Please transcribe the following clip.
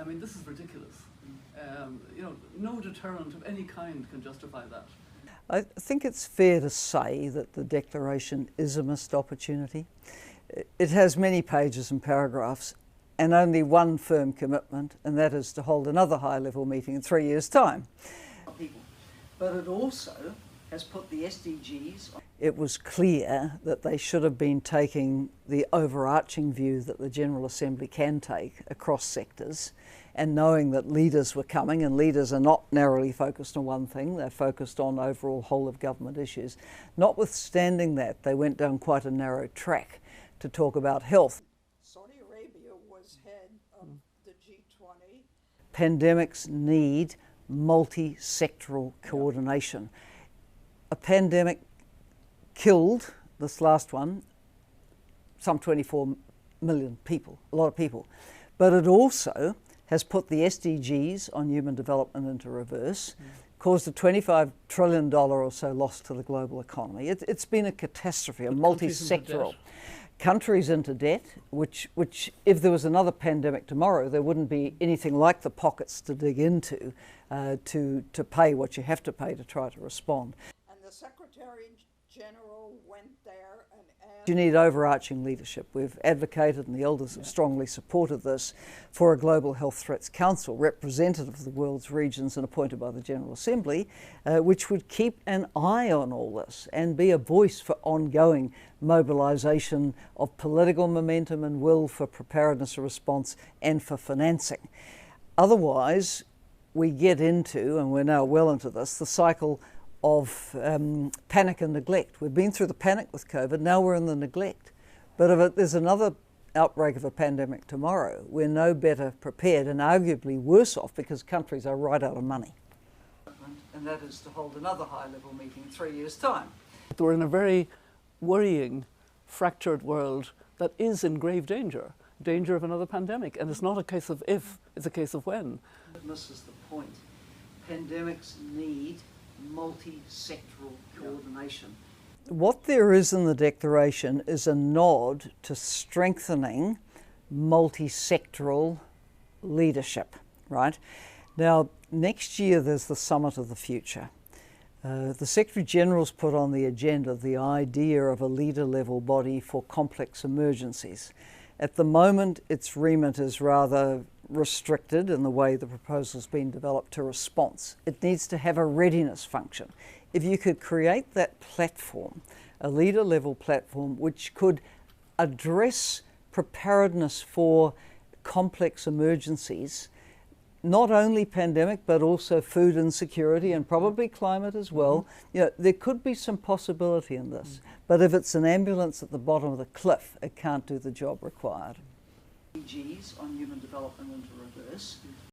I mean, this is ridiculous. No deterrent of any kind can justify that. I think it's fair to say that the declaration is a missed opportunity. It has many pages and paragraphs and only one firm commitment, and that is to hold another high-level meeting in 3 years' time. But it also has put the SDGs on. It was clear that they should have been taking the overarching view that the General Assembly can take across sectors, and knowing that leaders were coming, and leaders are not narrowly focused on one thing, they're focused on overall whole of government issues. Notwithstanding that, they went down quite a narrow track to talk about health. Saudi Arabia was head of the G20. Pandemics need multi-sectoral coordination. A pandemic killed, this last one, some 24 million people, a lot of people. But it also has put the SDGs on human development into reverse, caused a $25 trillion or so loss to the global economy. It's been a catastrophe, a multi-sectoral. Countries into debt, which if there was another pandemic tomorrow, there wouldn't be anything like the pockets to dig into to pay what you have to pay to try to respond. And the Secretary General went there and asked... You need overarching leadership. We've advocated, and the elders have strongly supported this, for a Global Health Threats Council, representative of the world's regions and appointed by the General Assembly, which would keep an eye on all this and be a voice for ongoing mobilisation of political momentum and will for preparedness and response and for financing. Otherwise, we get into, and we're now well into this, the cycle of panic and neglect. We've been through the panic with COVID, now we're in the neglect. But if there's another outbreak of a pandemic tomorrow, we're no better prepared and arguably worse off because countries are right out of money. And that is to hold another high-level meeting in 3 years' time. We're in a very worrying, fractured world that is in grave danger of another pandemic. And it's not a case of if, it's a case of when. It misses the point. Pandemics need multi-sectoral coordination. What there is in the declaration is a nod to strengthening multi-sectoral leadership, right? Now, next year there's the Summit of the Future. The Secretary-General's put on the agenda the idea of a leader-level body for complex emergencies. At the moment, its remit is rather restricted in the way the proposal's been developed to response. It needs to have a readiness function. If you could create that platform, a leader-level platform which could address preparedness for complex emergencies, not only pandemic but also food insecurity and probably climate as well, there could be some possibility in this. But if it's an ambulance at the bottom of the cliff, it can't do the job required. SDGs on human development into reverse.